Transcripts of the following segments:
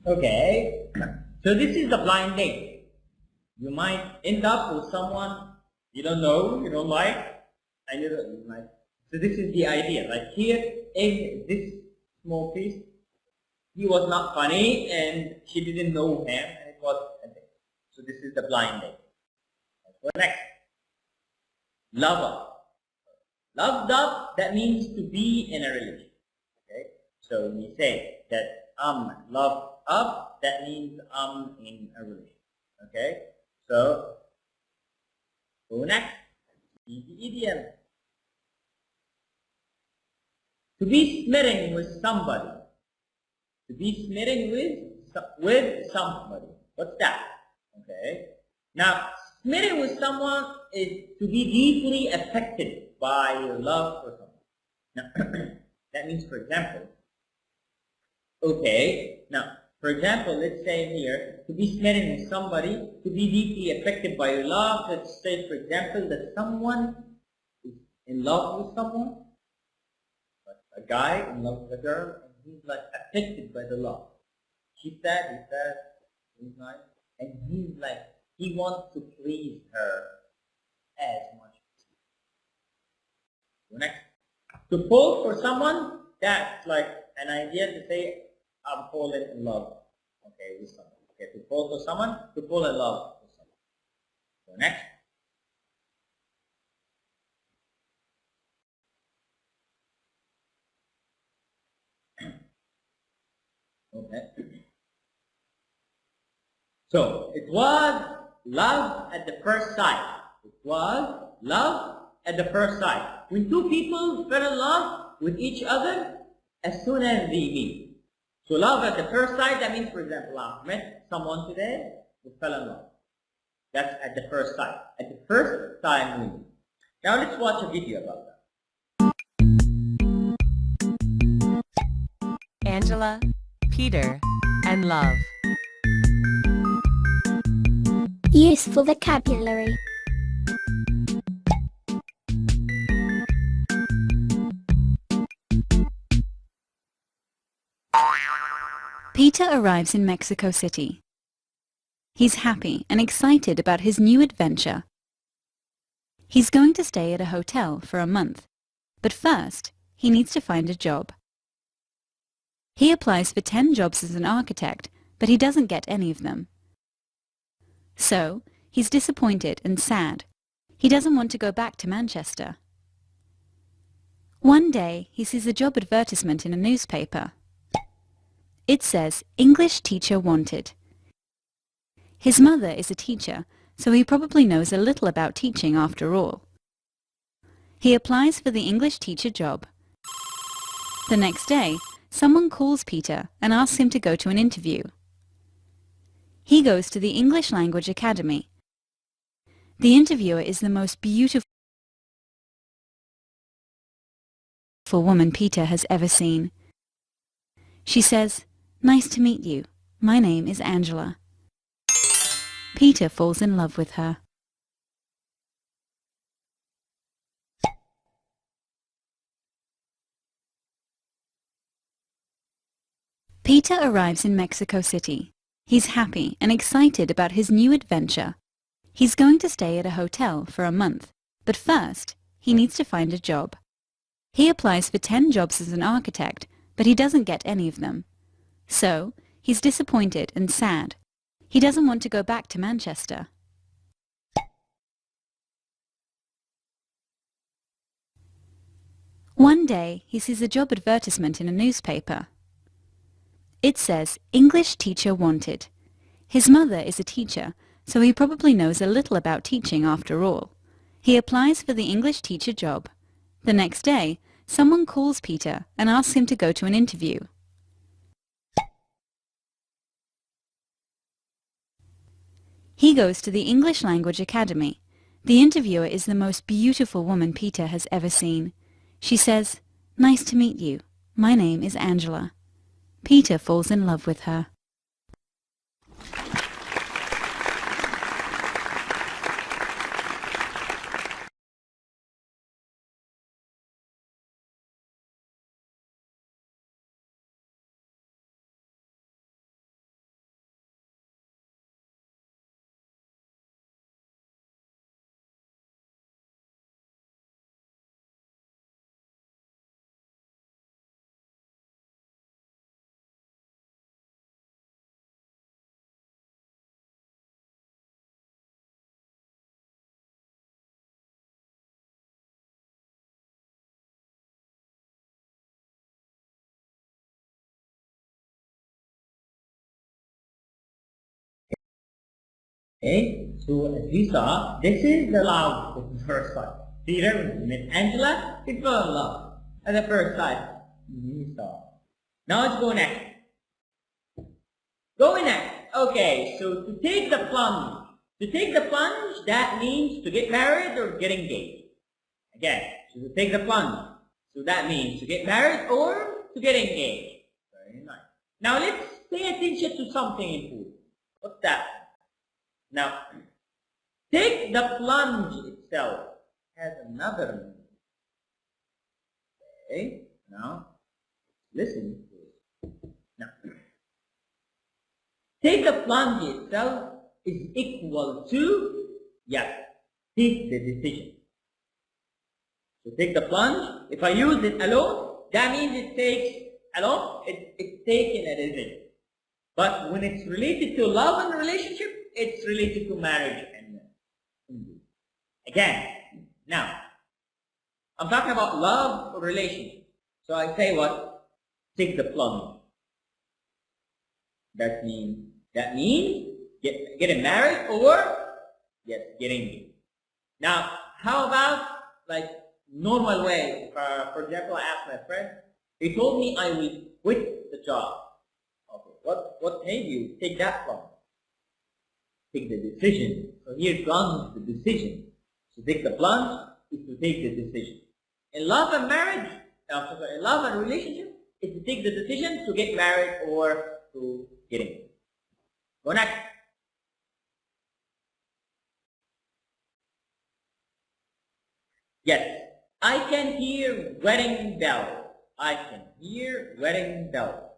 Okay, so this is the blind date. You might end up with someone you don't know, you don't like, and you don't like. So this is the idea. Like here in this small piece, he was not funny and she didn't know him, and it was a date. So this is the blind date. So next, lover. Loved up, that means to be in a relationship. Okay, so we say that I'm loved up, that means I'm in a relationship. Okay, so go next. The idiom. To be smitten with somebody. To be smitten with somebody. What's that? Okay. Now, smitten with someone is to be deeply affected by your love for someone. Now, that means, for example, okay, now, for example, let's say here, to be smitten with somebody, to be deeply affected by your love, let's say, for example, that someone is in love with someone, like a guy in love with a girl, and he's like affected by the love. She's sad, he's nice, and he's like, he wants to please her as much as he can. Next. To fall for someone, that's like an idea to say, I'm falling in love, okay, with someone. Okay, to fall for someone, to fall in love with someone. So next. Okay. So it was love at the first sight. It was love at the first sight. When two people fell in love with each other as soon as they meet. So love at the first sight, that means, for example, I met someone today, we fell in love. That's at the first sight. At the first time we meet. Now let's watch a video about that. Angela, Peter, and love. Useful vocabulary. Peter arrives in Mexico City. He's happy and excited about his new adventure. He's going to stay at a hotel for a month, but first he needs to find a job. He applies for 10 jobs as an architect, but he doesn't get any of them. So, he's disappointed and sad. He doesn't want to go back to Manchester. One day, he sees a job advertisement in a newspaper. It says, English teacher wanted. His mother is a teacher, so he probably knows a little about teaching after all. He applies for the English teacher job. The next day, someone calls Peter and asks him to go to an interview. He goes to the English Language Academy. The interviewer is the most beautiful woman Peter has ever seen. She says, "Nice to meet you. My name is Angela." Peter falls in love with her. Peter arrives in Mexico City. He's happy and excited about his new adventure. He's going to stay at a hotel for a month, but first he needs to find a job. He applies for 10 jobs as an architect, but he doesn't get any of them. So, he's disappointed and sad. He doesn't want to go back to Manchester. One day, he sees a job advertisement in a newspaper. It says, English teacher wanted. His mother is a teacher, so he probably knows a little about teaching after all. He applies for the English teacher job. The next day, someone calls Peter and asks him to go to an interview. He goes to the English Language Academy. The interviewer is the most beautiful woman Peter has ever seen. She says, "Nice to meet you. My name is Angela." Peter falls in love with her. Okay, so as we saw, this is the love at the first sight. Peter met Angela, it fell in love at the first sight. We saw. Now let's go next. Going next. Okay, so to take the plunge. To take the plunge, that means to get married or get engaged. Again, so to take the plunge. So that means to get married or to get engaged. Very nice. Now let's pay attention to something important. What's that? Now, take the plunge itself has another meaning. Okay, now listen to it. Now, take the plunge itself is equal to, yes, take the decision. So take the plunge, if I use it alone, that means it takes alone, it's taken a decision. But when it's related to love and relationship, it's related to marriage and again. Now, I'm talking about love or relationship. So I say what? Take the plunge. That means getting married or yes, getting engaged. Now, how about like normal way? For example, I asked my friend. He told me I will quit the job. Okay, what made you take that plunge? Take the decision. So here comes the decision. To take the plunge is to take the decision. In love and marriage, in love and relationship, is to take the decision to get married or to get engaged. Go next. Yes, I can hear wedding bell. I can hear wedding bell.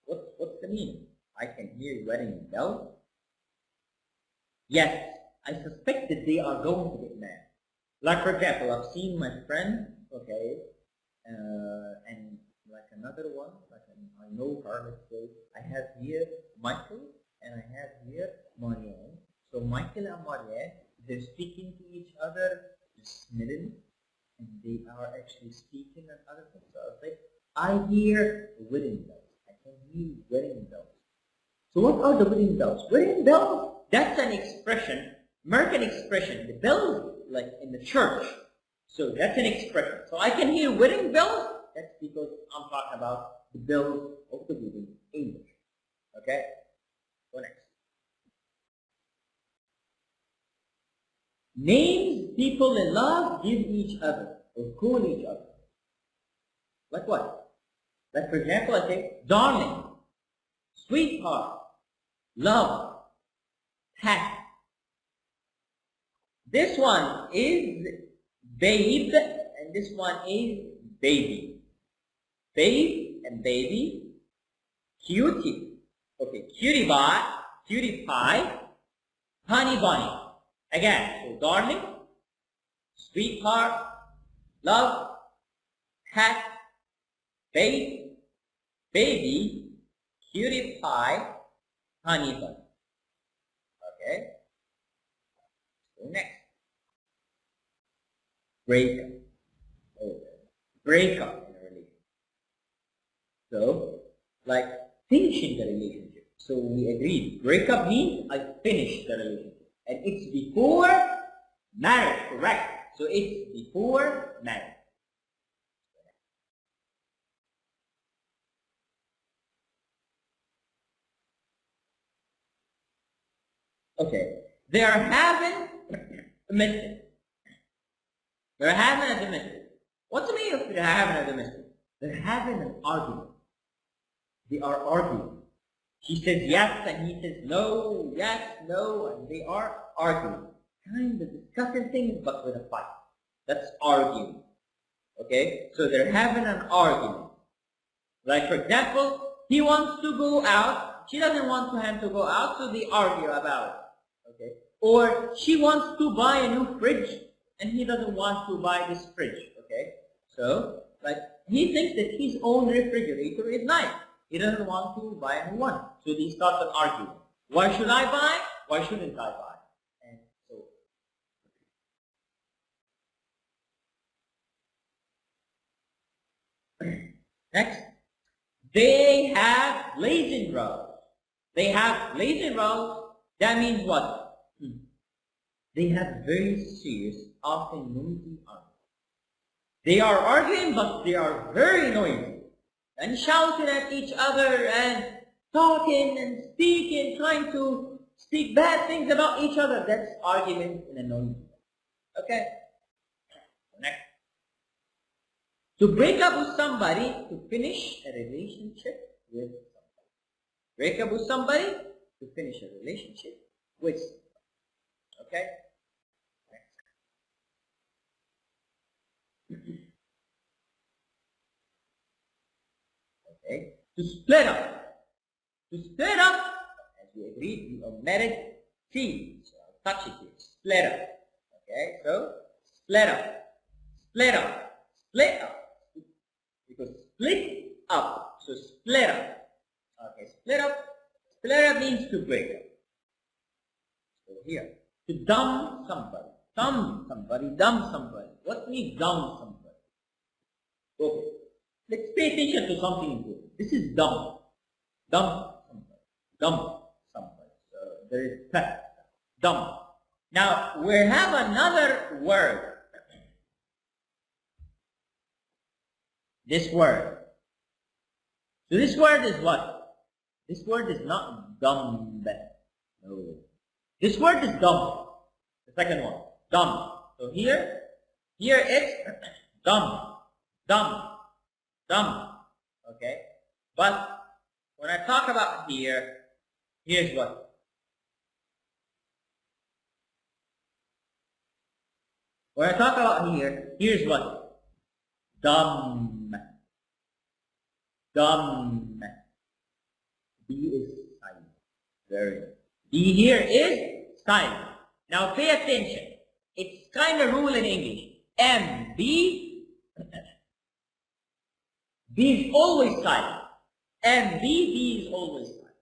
What's the meaning? I can hear wedding bell. Yes, I suspect that they are going to get married. Like for example, I've seen my friend, okay, and like another one, like I know her, let's say, I have here Michael and I have here Marianne. So Michael and Marianne, they're speaking to each other, just smiling, and they are actually speaking and other things. So I was like, I hear wedding bells. I can hear wedding bells. So what are the wedding bells? Wedding bells, that's an expression, American expression. The bells, like in the church. So that's an expression. So I can hear wedding bells. That's because I'm talking about the bells of the wedding in English. Okay? Go next. Names people in love give each other or call each other. Like what? Like for example, I say darling, sweetheart, love, pet. This one is babe and this one is baby. Babe and baby. Cutie. Okay, cutie pie, honey bunny. Again, so darling, sweetheart, love, pet, babe, baby, cutie pie, honey bunny. Okay? So next. Breakup. Okay. Breakup in a relationship. So, like finishing the relationship. So we agreed. Breakup means I finished the relationship. And it's before marriage, correct? So it's before marriage. Okay. They are having a domestic. They're having a domestic. What's the meaning of they're having a domestic? They're having an argument. They are arguing. She says yes and he says no, yes, no, and they are arguing. Kind of discussing things but with a fight. That's arguing. Okay? So they're having an argument. Like for example, he wants to go out, she doesn't want him to go out, so they argue about it. Okay? Or she wants to buy a new fridge and he doesn't want to buy this fridge. Okay? So, like he thinks that his own refrigerator is nice. He doesn't want to buy a new one. So they start an argument. Why should I buy? Why shouldn't I buy? And so next, they have blazing rows. They have blazing rows. That means what? They have very serious, often noisy arguments. They are arguing, but they are very noisy and shouting at each other and talking and speaking, trying to speak bad things about each other. That's argument in a noisy way. Okay? Next. To break up with somebody, to finish a relationship with somebody. Break up with somebody, to finish a relationship with somebody. Okay? Okay? To split up. To split up, as we agreed, we omitted T. So I'll touch it here. Split up. Okay? So, split up. Split up. Split up. Because split up. So split up. Okay, split up. Split up means to break up. So here. To dumb somebody. Dumb somebody. Dumb somebody. What means dumb somebody? Okay. Let's pay attention to something important. This is dumb. Dumb somebody. Dumb somebody. So there is dumb. Now we have another word. This word. So this word is what? This word is not dumb. No. This word is dumb. The second one. Dumb. So here it's dumb. Dumb. Dumb. Okay? But when I talk about here, here's what? When I talk about here, here's what? Dumb. Dumb. B is silent. Very good. B here is silent. Now pay attention. It's kind of rule in English. M, B. B is always silent. M, B is always silent.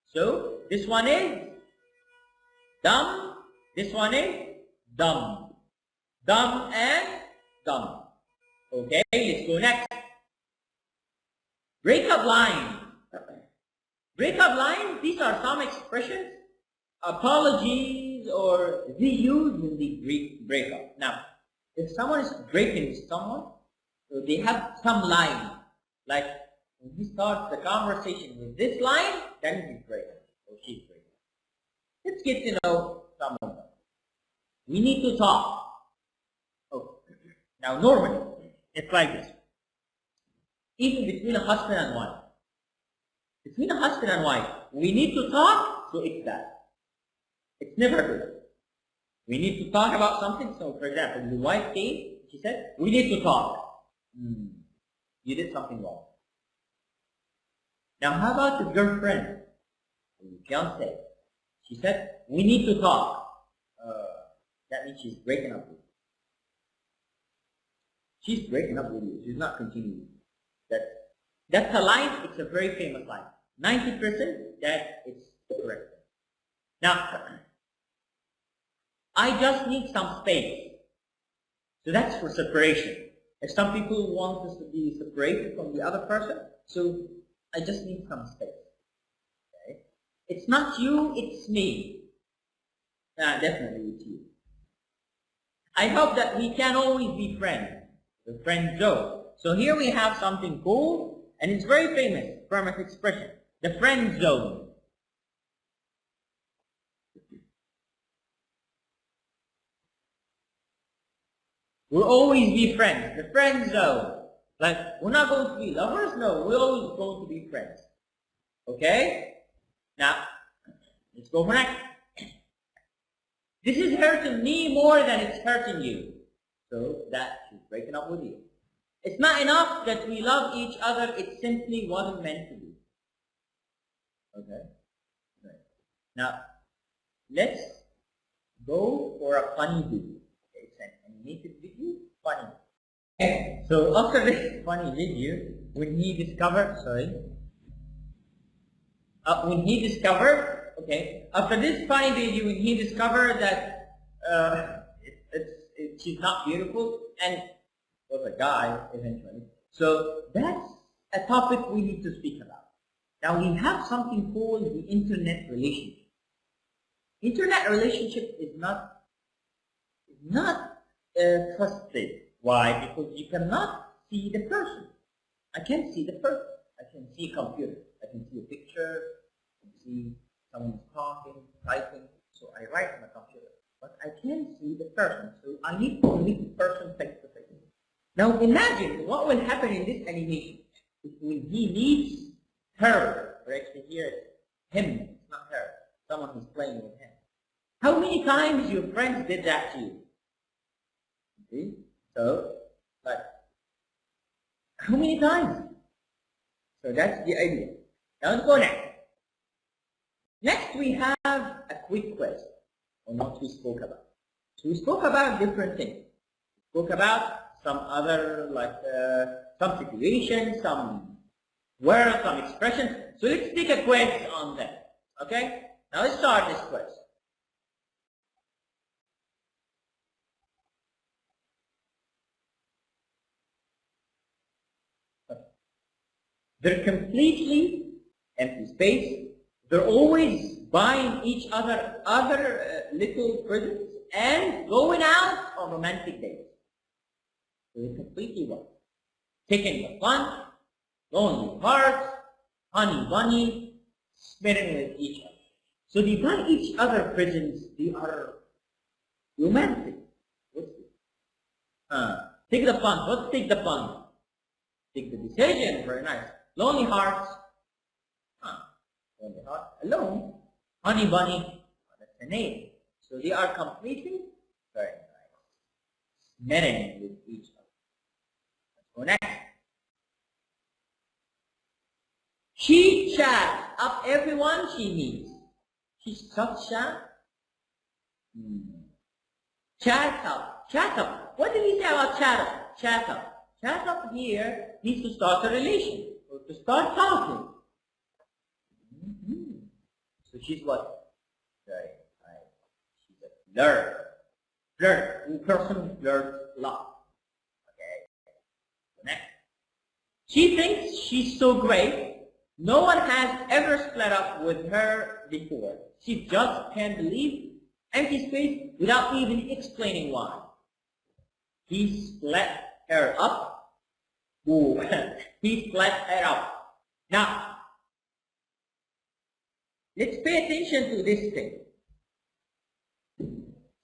So this one is dumb. This one is dumb. Dumb and dumb. Okay, let's go next. Breakup line. Breakup line, these are some expressions, apologies, or they use when they break up. Now, if someone is breaking with someone, so they have some line. Like when he starts the conversation with this line, then he's breaking or she's breaking. Let's get to know some of them. We need to talk. Oh, now normally it's like this. Even between a husband and wife. Between a husband and wife, we need to talk, so it's that. It's never good. We need to talk about something. So, for example, the wife came, she said, we need to talk. You did something wrong. Now, how about the girlfriend, the fiancé? She said, we need to talk. That means she's breaking up with you. She's breaking up with you. She's not continuing. That's a line. It's a very famous line. 90% that it's correct. Now, I just need some space. So that's for separation. If some people want us to be separated from the other person, so I just need some space. Okay? It's not you, it's me. Definitely it's you. I hope that we can always be friends. The friend zone. So here we have something cool, and it's very famous, famous expression. The friend zone. We'll always be friends. The friend zone. Like, we're not going to be lovers, no, we're always going to be friends. Okay? Now, let's go for next. This is hurting me more than it's hurting you. So that she's breaking up with you. It's not enough that we love each other, it simply wasn't meant to be. Okay? Right. Now, let's go for a funny video. Okay, it's an animated video, funny. Okay. So after this funny video, when he discovered, after this funny video, when he discovered that she's not beautiful, and was a guy eventually. So that's a topic we need to speak about. Now we have something called the internet relationship. Internet relationship is not trusted. Why? Because you cannot see the person. I can't see the person. I can see a computer. I can see a picture. I can see someone talking, typing. So I write on a computer. But I can't see the person. So I need to meet the person face to face. Now imagine what will happen in this animation when he meets her, or actually here it's him, it's not her, someone who's playing with him. How many times your friends did that to you? See? So, like, how many times? So that's the idea. Now let's go next. Next we have a quick quiz on what we spoke about. So we spoke about different things. We spoke about some other, like, some situations, some words, some expressions. So let's take a quiz on them. Okay? Now let's start this quiz. They're completely empty space. They're always buying each other little presents and going out on romantic dates. So they're completely what? Taking the fun, lonely hearts, honey bunny, spitting with each other. So they buy each other presents. They are romantic. What's this? Take the fun. What's take the fun? Take the decision. Very nice. Lonely hearts. Lonely heart. Alone. Honey bunny. That's the name. So they are completely very nice. Smitten with each other. Let's go next. She chats up everyone she meets. She's such a chat up. Chat up. What did he say about chat up? Chat up. Chat up here means to start a relation or to start talking. So she's what? Very nice. She's a flirt. Flirt. In person flirts a lot. Okay. Next. She thinks she's so great. No one has ever split up with her before. She just can't believe empty space without even explaining why. He split her up. Ooh, he split her up. Now, let's pay attention to this thing.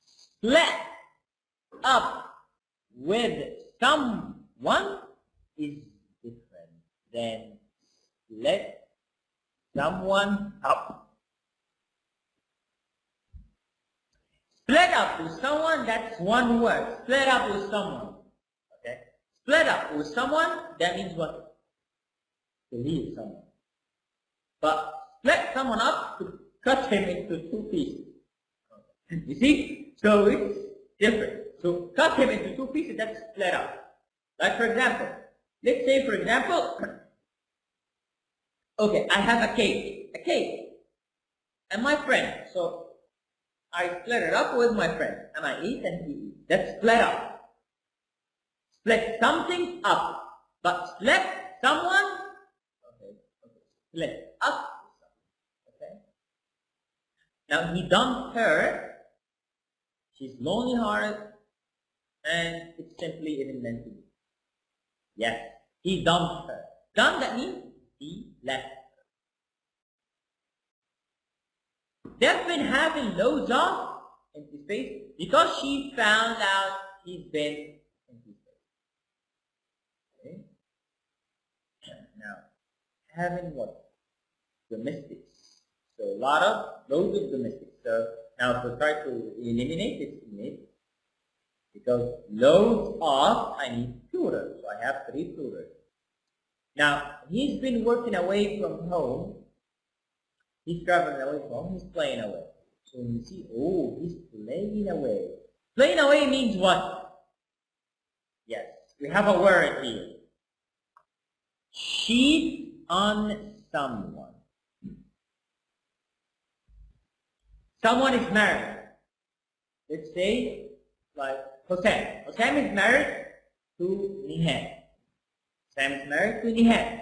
Split up with someone is different than split someone up. Split up with someone, that's one word. Split up with someone. Okay? Split up with someone, that means what? To leave someone. But split someone up to cut him into two pieces. You see? So it's different. So cut him into two pieces, that's split up. Like for example, let's say for example, okay, I have a cake, and my friend, so I split it up with my friend, and I eat and he eats. That's split up. Split something up, but split someone, okay, split up, okay. Now he dumped her, she's lonely hearted, and it simply isn't meant to be. Yes, he dumped her. Dump, that means he left her. They've been having loads of empty space because she found out he's been empty space. Okay? Now, having what? Domestics. So a lot of loads of domestics. So now if we try to eliminate this image, because loads of, I need plural. So I have 3 plurals. Now, he's been working away from home. He's traveling away from home. He's playing away. So when you see, oh, he's playing away. Playing away means what? Yes, we have a word here. Cheat on someone. Someone is married. Let's say, like Hossein. Hossein is married to Nihan. Hossein is married to Nihan.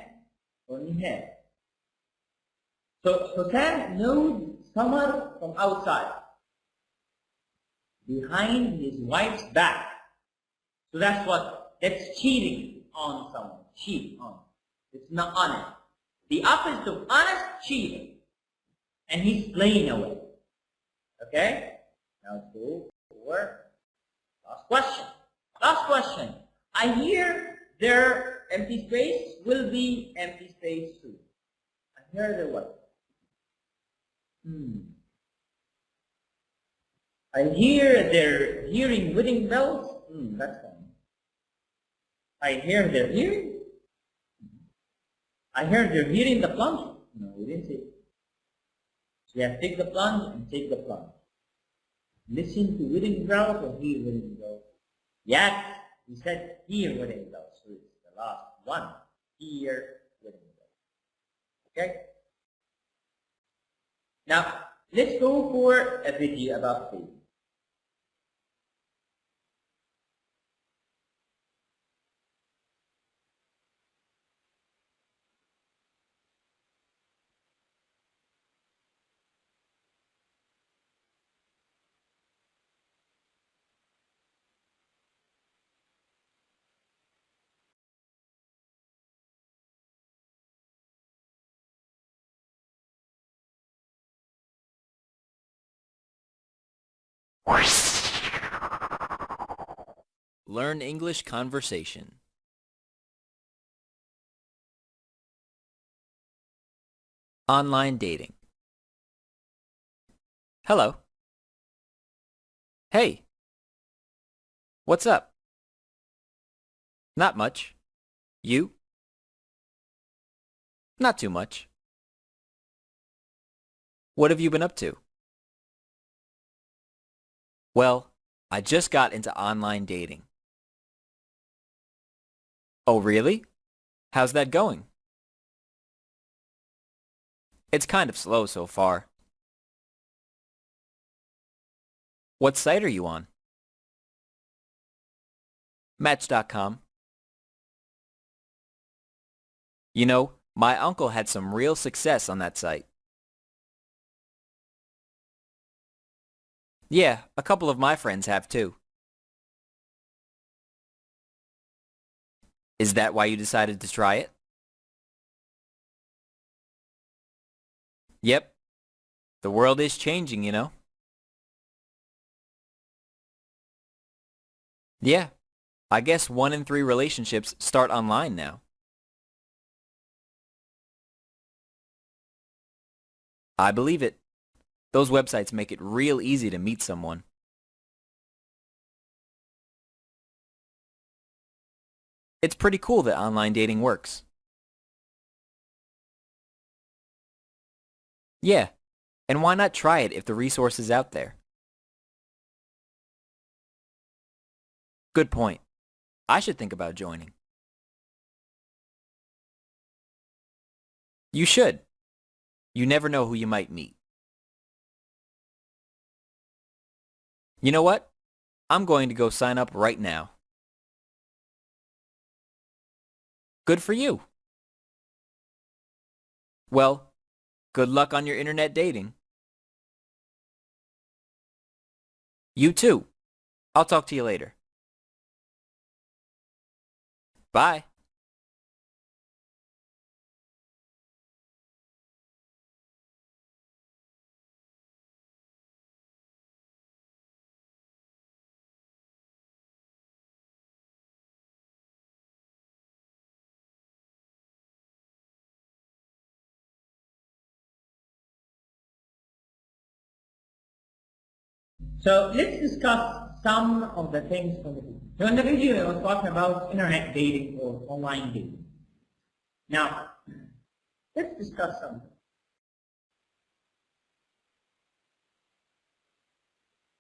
Or Nihan. So Hossein knows someone from outside. behind his wife's back. So that's cheating on someone. Cheat on. It's not honest. The opposite of honest, cheating. And he's playing away. Okay? Now let's go for last question. Last question. I hear their empty space will be empty space too. I hear their what? I hear they're hearing wedding bells. That's fine. I hear they're hearing. I heard they're hearing the plunge. No, we didn't say it. So you have to take the plunge and take the plunge. Listen to wedding bells or hear wedding bells? Yes, he said hear wedding bells. So it's the last one. Hear wedding bells. Okay? Now, let's go for a video about faith. Learn English conversation. Online dating. Hello. Hey. What's up? Not much. You? Not too much. What have you been up to? Well, I just got into online dating. Oh, really? How's that going? It's kind of slow so far. What site are you on? Match.com. You know, my uncle had some real success on that site. Yeah, a couple of my friends have too. Is that why you decided to try it? Yep. The world is changing, you know. Yeah. I guess 1 in 3 relationships start online now. I believe it. Those websites make it real easy to meet someone. It's pretty cool that online dating works. Yeah, and why not try it if the resource is out there? Good point. I should think about joining. You should. You never know who you might meet. You know what? I'm going to go sign up right now. Good for you. Well, good luck on your internet dating. You too. I'll talk to you later. Bye. So let's discuss some of the things from the video. So in the video I was talking about internet dating or online dating. Now, let's discuss something.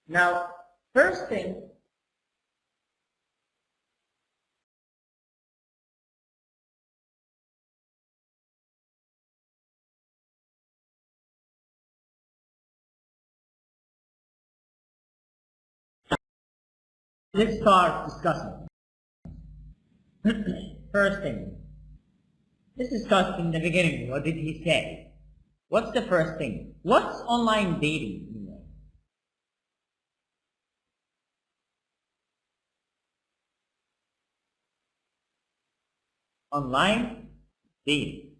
Now, first thing, let's start discussing. First thing, let's discuss in the beginning, what did he say? What's the first thing? What's online dating? Online dating.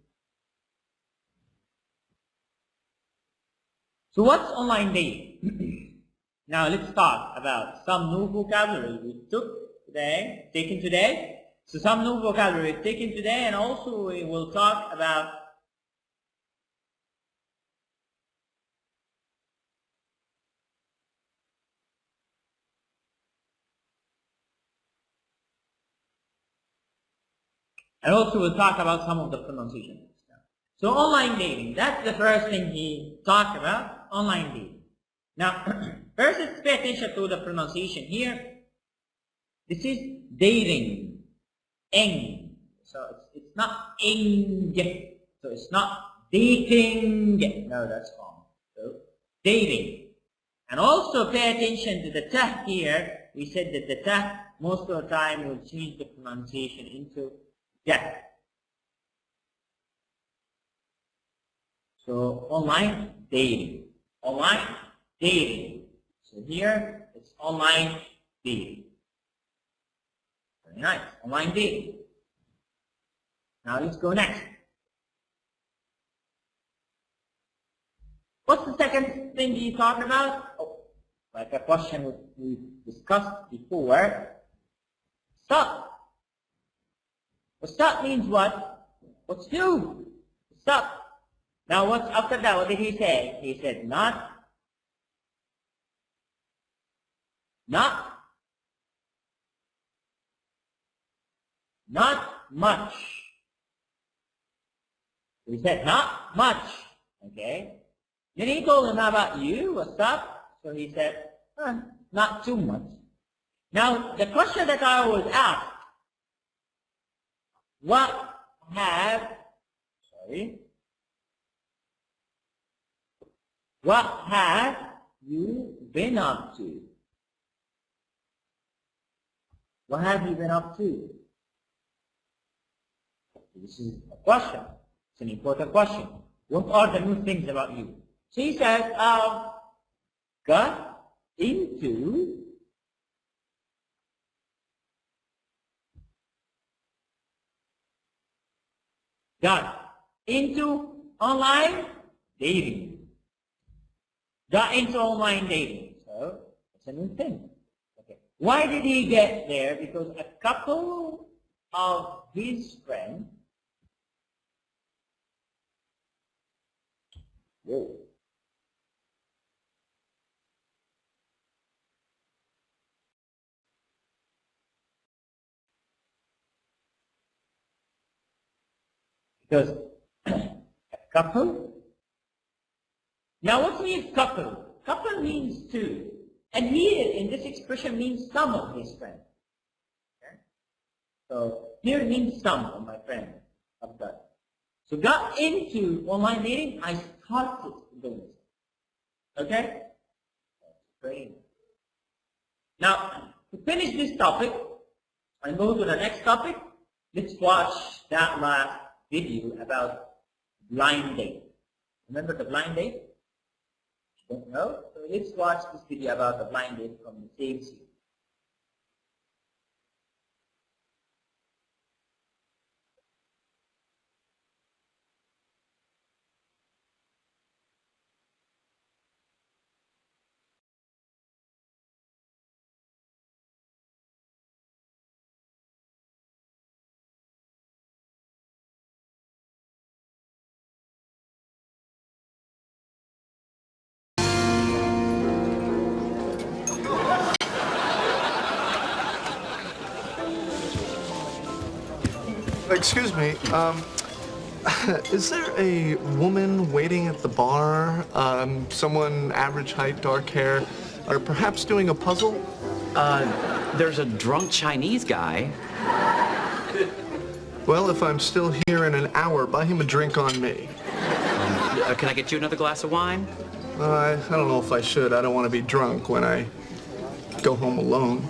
So what's online dating? Now let's talk about some new vocabulary we taken today. So some new vocabulary taken today, and also we will talk about some of the pronunciation. So online dating, that's the first thing he talked about, online dating. Now, first let's pay attention to the pronunciation here. This is dating, eng. So it's not ing, so it's not dating. No, that's wrong. So dating. And also pay attention to the ta here. We said that the ta most of the time will change the pronunciation into ja. So online dating. Online dating. So here it's online dating. Very nice. Online dating. Now let's go next. What's the second thing you talked about? Oh, like a question we discussed before. Stop. Well, stop means what? What's new? Stop. Now what's after that? What did he say? He said not much. He said not much. Okay. Then he told him, how about you? What's up? So he said, not too much. Now the question that I was asked, what have you been up to? What have you been up to? This is a question. It's an important question. What are the new things about you? So he says, got into online dating. Got into online dating. So it's a new thing. Okay. Why did he get there? Because a couple of his friends because a couple. Now what means couple? Couple means two. And here in this expression means some of his friends. Okay? So here means some of my friends of that. So got into online dating, I started doing it. Okay? That's great. Now, to finish this topic and go to the next topic, let's watch that last video about blind date. Remember the blind date? Don't know? So let's watch this video about the blind date from the same series. Excuse me, is there a woman waiting at the bar? Someone average height, dark hair, or perhaps doing a puzzle? There's a drunk Chinese guy. Well, if I'm still here in an hour, buy him a drink on me. Can I get you another glass of wine? I don't know if I should. I don't want to be drunk when I go home alone.